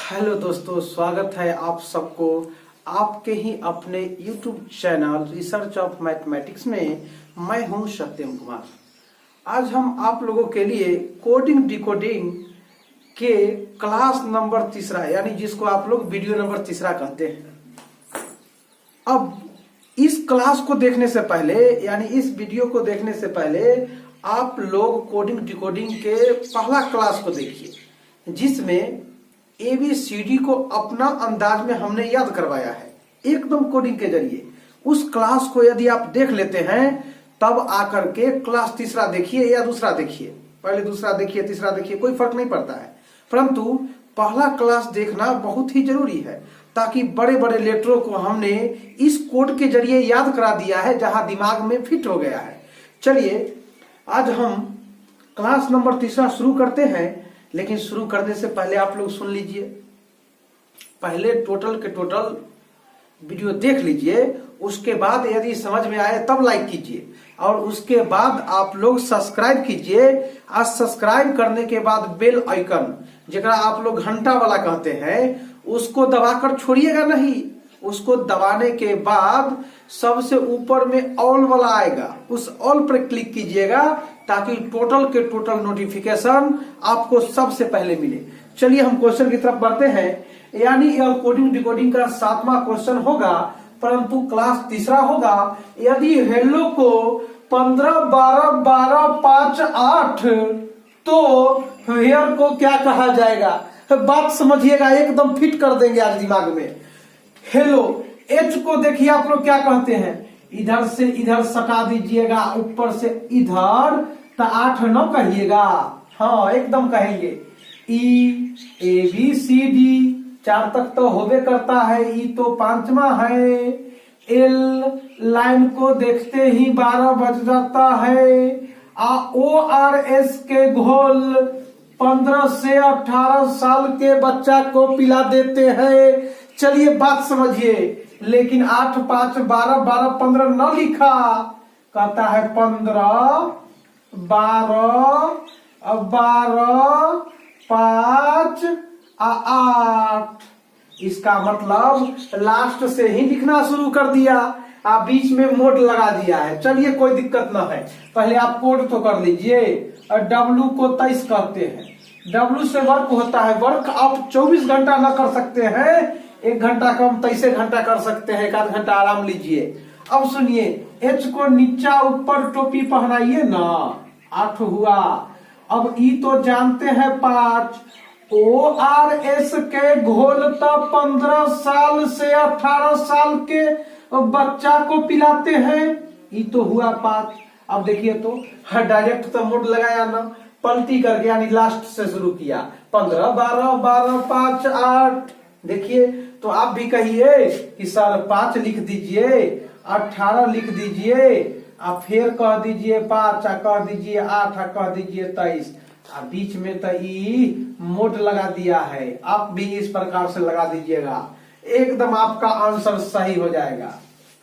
Hello दोस्तों, स्वागत है आप सबको आपके ही अपने YouTube channel research of mathematics में। मैं हूं सत्यम कुमार। आज हम आप लोगों के लिए कोडिंग डिकोडिंग के क्लास नंबर तीसरा, यानी जिसको आप लोग वीडियो नंबर तीसरा कहते हैं। अब इस क्लास को देखने से पहले, यानी इस वीडियो को देखने से पहले आप लोग कोडिंग डिकोडिंग के पहला क्लास को देखिए, जिसमें ABCD को अपना अंदाज में हमने याद करवाया है एकदम कोडिंग के जरिए। उस क्लास को यदि आप देख लेते हैं तब आकर के क्लास तीसरा देखिए या दूसरा देखिए, पहले दूसरा देखिए तीसरा देखिए, कोई फर्क नहीं पड़ता है, परंतु पहला क्लास देखना बहुत ही जरूरी है, ताकि बड़े बड़े लेटरों को हमने इस कोड के जरिए याद करा दिया है जहां दिमाग में फिट हो गया है। चलिए आज हम क्लास नंबर तीसरा शुरू करते हैं, लेकिन शुरू करने से पहले आप लोग सुन लीजिए। पहले टोटल के टोटल वीडियो देख लीजिए, उसके बाद यदि समझ में आए तब लाइक कीजिए, और उसके बाद आप लोग सब्सक्राइब कीजिए। आज सब्सक्राइब करने के बाद बेल आइकन, जेकरा आप लोग घंटा वाला कहते हैं, उसको दबाकर छोड़िएगा नहीं। उसको दबाने के बाद सबसे ऊपर में ऑल वाला आएगा, उस ऑल पर क्लिक कीजिएगा ताकि टोटल के टोटल नोटिफिकेशन आपको सबसे पहले मिले। चलिए हम क्वेश्चन की तरफ बढ़ते हैं। यानी यह कोडिंग डिकोडिंग का 7वां क्वेश्चन होगा, परंतु क्लास तीसरा होगा। यदि हेलो को 15 12 12 5 8 तो हेयर को क्या कहा जाएगा? बात समझिएगा, एकदम फिट कर देंगे आज दिमाग में। हेलो एच को देखिए आप लोग क्या कहते हैं, इधर से इधर सटा दीजिएगा, ऊपर से इधर, तो 8 9 कहिएगा। हाँ एकदम कहेंगे। ई ABCD 4 तक तो होबे करता है, ई तो 5वां है। एल लाइन को देखते ही 12 बज जाता है। ORS के घोल 15 से 18 साल के बच्चा को पिला देते हैं। चलिए बात समझिए, लेकिन 8 5 12 12 15 न लिखा, कहता है 15 12 12 5 8। इसका मतलब लास्ट से ही लिखना शुरू कर दिया, आप बीच में मोड लगा दिया है। चलिए कोई दिक्कत ना है, पहले आप कोड तो कर लीजिए। W को 23 कहते हैं। W से वर्क होता है, वर्क आप 24 घंटा ना कर सकते हैं, 1 घंटा कम 23 घंटा कर सकते हैं, 1 घंटा आराम लीजिए। अब सुनिए, H को नीचा ऊपर टोपी पहनाइए ना, 8 हुआ। अब E तो जानते हैं 5। ORS के घोल तो 15 साल से 18 साल के बच्चा को पिलाते हैं, E तो हुआ 5। अब देखिए तो डायरेक्ट तो मोड लगाया ना, पलटी करके यानी लास्ट से शुरू किया, 15 12 12 5 8। देखिए तो आप भी कहिए कि सर 5 लिख दीजिए, 18 लिख दीजिए, आप फिर कह दीजिए 5, कह दीजिए 8, कह दीजिए 23। बीच में तो ई मोड लगा दिया है, आप भी इस प्रकार से लगा दीजिएगा, एकदम आपका आंसर सही हो जाएगा।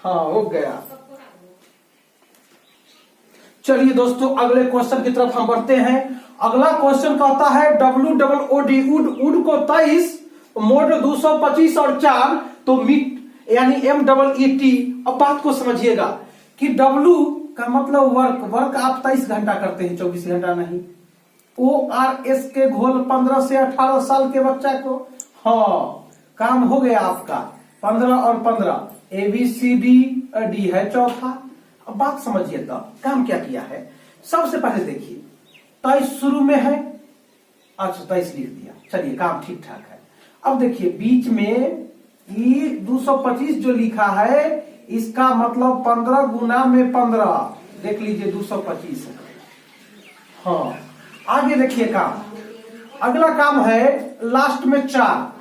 हाँ हो गया। चलिए दोस्तों अगले क्वेश्चन की तरफ हम बढ़ते हैं। अगला क्वेश्चन कहता है WOOD, उड को 23, मोड 225 और 4 तो मीट यानी MEET। अब बात को समझिएगा कि W का मतलब वर्क, वर्क आप 23 घंटा करते हैं, 24 घंटा नहीं। ORS के घोल 15 से 18 साल के बच्चा को, हाँ काम हो गया आपका, 15 और 15। ABCD D है चौथा। अब बात समझिए तो काम क्या किया है। सबसे पहले देखिए 23 शुरू में है, अच्छा 23 लिख दिया, चलिए काम ठीक ठाक है। अब देखिए बीच में ये 225 जो लिखा है, इसका मतलब 15 गुना में 15, देख लीजिए 225 है। हाँ आगे देखिए काम, अगला काम है लास्ट में 4।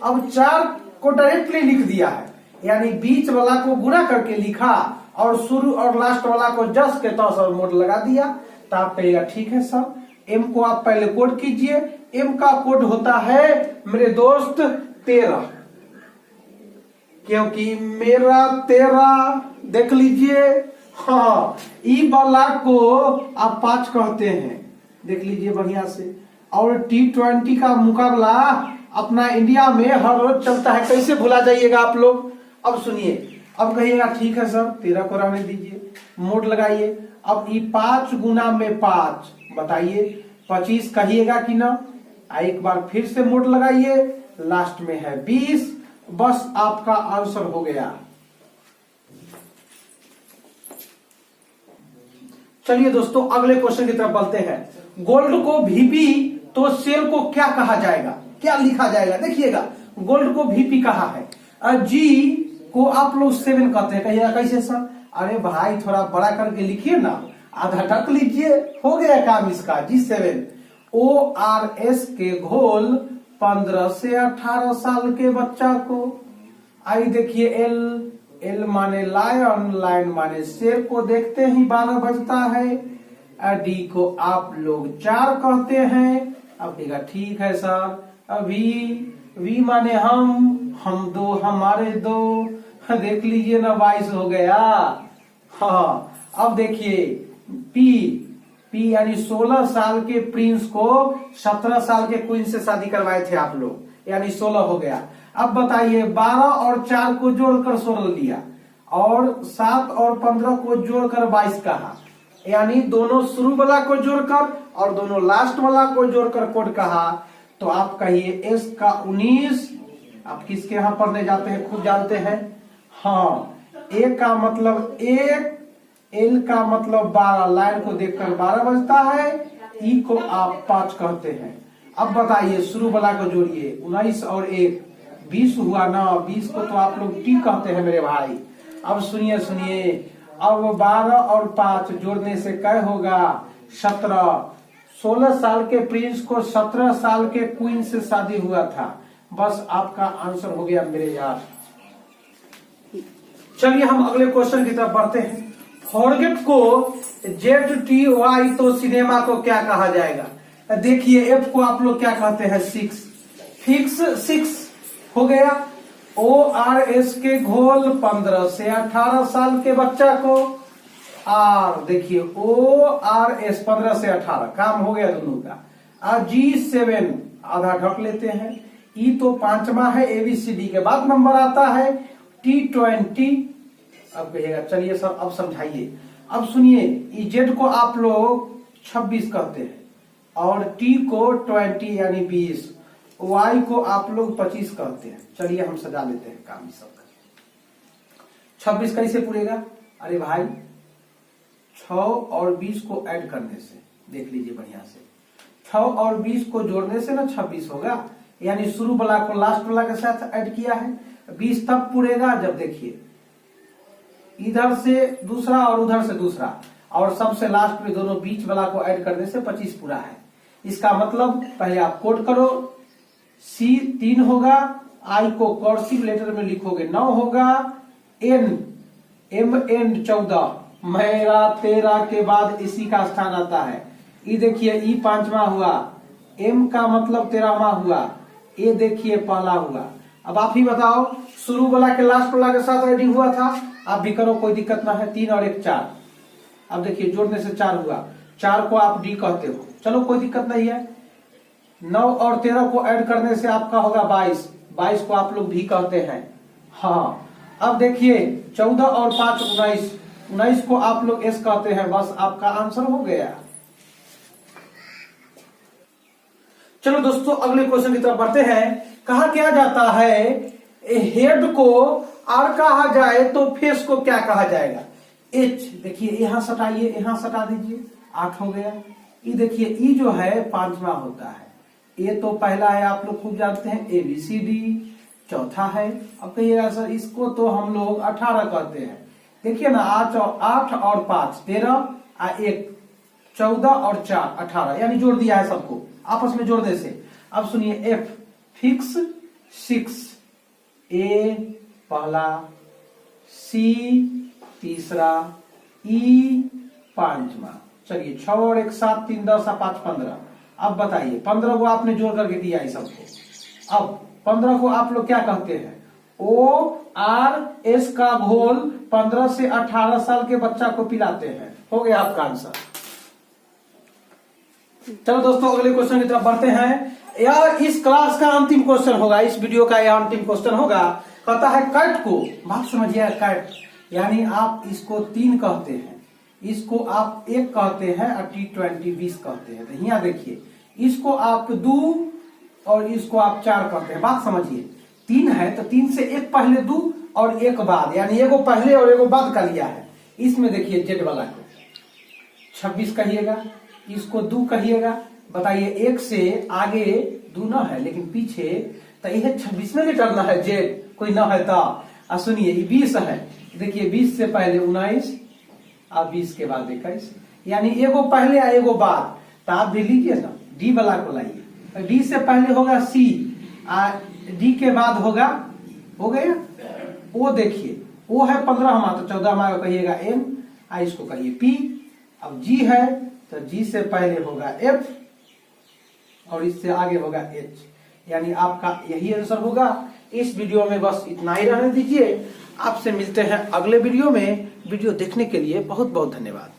अब 4 को डायरेक्टली लिख दिया है, यानी बीच वाला को गुणा करके लिखा और शुरू और लास्ट वाला को जस के तौर पर मोड लगा दिया। तो आप कहिएगा ठीक है सर। M को आप पहले कोड कीजिए। M का कोड होता है मेरे दोस्त 13, क्योंकि मेरा 13 देख लीजिए। हाँ ई वाला को आप 5 कहते हैं, देख लीजिए बढ़िया से। और T20 का मुकाबला अपना इंडिया में हर रोज चलता है, कैसे भुला जाइएगा आप लोग। अब सुनिए, अब कहिएगा ठीक है सर 13 को रहने दीजिए, मोड लगाइए। अब ये 5 गुना में 5 बताइए 25 कहिएगा कि ना। एक बार फिर से मोड लगाइए, लास्ट में है 20, बस आपका आंसर हो गया। चलिए दोस्तों अगले क्वेश्चन की तरफ बढ़ते हैं। गोल्ड को वीपी तो सेल को क्या कहा जाएगा, क्या लिखा जाएगा। देखिएगा गोल्ड को वीपी कहा है, जी को आप लोग 7 कहते हैं, कहिएगा कैसे सर। अरे भाई थोड़ा बड़ा करके लिखिए ना, आधा ढक लीजिए, हो गया काम इसका। G7 ORS के घोल 15 से 18 साल के बच्चा को। आई देखिए एल माने लायन, लायन माने शेर को देखते ही 12 बजता है। डी को आप लोग 4 कहते हैं। अब कहेगा ठीक है सर। वी माने हम 2, हमारे 2, देख लीजिए ना 22 हो गया। हाँ अब देखिए पी यानी 16 साल के प्रिंस को 17 साल के क्वीन से शादी करवाए थे आप लोग, यानी 16 हो गया। अब बताइए 12 और 4 को जोड़कर 16 लिया, और 7 और 15 को जोड़कर 22 कहा, यानी दोनों शुरू वाला को जोड़कर और दोनों लास्ट वाला को जोड़कर कोड कहा। तो आप कहिए एस का 19। आप किसके यहां पढ़ने जाते हैं खूब जानते हैं। हाँ ए का मतलब 1, एल का मतलब 12, लाइन को देखकर 12 बजता है। ई को आप 5 कहते हैं। अब बताइए शुरू वाला को जोड़िए, 19 और 1 20 हुआ ना। 20 को तो आप लोग टी कहते हैं मेरे भाई। अब सुनिए अब 12 और 5 जोड़ने से क्या होगा 17। 16 साल के प्रिंस को 17 साल के क्वीन से शादी हुआ था। बस आपका आंसर हो गया मेरे यार। चलिए हम अगले क्वेश्चन की तरफ बढ़ते हैं। फॉरगेट को ZTY तो सिनेमा को क्या कहा जाएगा। देखिए एफ को आप लोग क्या कहते हैं 6, फिक्स 6 हो गया। ORS के घोल 15 से 18 साल के बच्चा को। आर देखिए ORS 15 से 18 काम हो गया दोनों का। G7 आधा ढक लेते हैं। ई तो 5वां है, ABCD के बाद नंबर आता है। T20 अब कहिएगा चलिए सर अब समझाइए। अब सुनिए Z को आप लोग 26 कहते हैं, और T को 20 यानी 20, Y को आप लोग 25 कहते हैं। चलिए हम सजा लेते हैं काम इस सबका। 26 कैसे पूरेगा। अरे भाई 6 और 20 को ऐड करने से, देख लीजिए बढ़िया से, 6 और 20 को जोड़ने से ना 26 होगा, यानी शुरू वाला को लास्ट वाला के साथ ऐड किया है। 20 तब पूरेगा जब देखिए इधर से दूसरा और उधर से दूसरा, और सबसे लास्ट में दोनों बीच वाला को ऐड करने से 25 पूरा है। इसका मतलब पहले आप कोड करो, C 3 होगा, I को कर्सिव लेटर में लिखोगे 9 होगा, M 14, मेरा 13 के बाद इसी का स्थान आता है। ये देखिए E 5वां हुआ, M का मतलब 13वां हुआ, ये देखिए पहला हुआ। अब आप ही बताओ शुरू वाला के लास्ट वाला के साथ एडिंग हुआ था, आप भी करो कोई दिक्कत ना है। 3 और 1 4। अब देखिए जोड़ने से 4 हुआ, 4 को आप डी कहते हो, चलो कोई दिक्कत नहीं है। 9 और 13 को ऐड करने से आपका होगा 22, 22 को आप लोग भी कहते हैं। हाँ अब देखिए 14 और 5 19, 19 को आप लोग एस कहते हैं। बस आपका आंसर हो गया। चलो दोस्तों अगले क्वेश्चन की तरफ बढ़ते हैं। कहा क्या जाता है हेड को आर कहा जाए तो फेस को क्या कहा जाएगा। एच देखिए यहां सटाइए, यहां सटा दीजिए, 8 हो गया। ई देखिए ई जो है 5वां होता है। ये तो पहला है आप लोग खूब जानते हैं, ABCD। चौथा है, अब कहिएगा सर इसको तो हम लोग 18 कहते हैं। देखिए ना 8 और 5 13, 1 14 और 4 18, यानी जोड़ दिया है सबको आपस में जोड़ने से। अब सुनिए F फिक्स 6, A पहला, C तीसरा, E 5वां। चलिए 6 और 1 7 3 10 5 15। अब बताइए 15 को आपने जोड़ करके दिया है सबको। अब 15 को आप लोग क्या कहते हैं, ORS का घोल 15 से 18 साल के बच्चा को पिलाते हैं। हो गया आपका आंसर। चलो दोस्तों अगले क्वेश्चन की तरफ बढ़ते हैं। यह इस क्लास का अंतिम क्वेश्चन होगा, इस वीडियो का यह अंतिम क्वेश्चन होगा। कहता है कट को, बात समझिए, कट यानी आप इसको 3 कहते हैं, इसको आप 1 कहते हैं और T20 20 कहते हैं। तो यहाँ देखिए, इसको आप 2 और इसको आप 4 कहते हैं। बात समझिए, 3 है तो 3 से 1 पहले 2 और 1 बाद, यानी एगो पहले और एगो बाद का लिया है। इसमें देखिए जेड वाला को 26 कहिएगा, इसको 2 कहिएगा। बताइए 1 से आगे 2 न है लेकिन पीछे, तो यह 26 में रिटर्न है, जेड कोई न है तो। सुनिए 20 है, देखिए 20 से पहले 19 और 20 के बाद 21, यानी एगो पहले और एगो बाद। तो आप भी लीजिए ना, डी वाला को लाइए। डी से पहले होगा सी, डी के बाद होगा, हो गया ओ। देखिए ओ है 15 तो 14 कहिएगा एम, इसको कहिए पी। अब जी है तो जी से पहले होगा एफ और इससे आगे होगा एच, यानी आपका यही आंसर होगा। इस वीडियो में बस इतना ही रहने दीजिए। आपसे मिलते हैं अगले वीडियो में। वीडियो देखने के लिए बहुत बहुत धन्यवाद।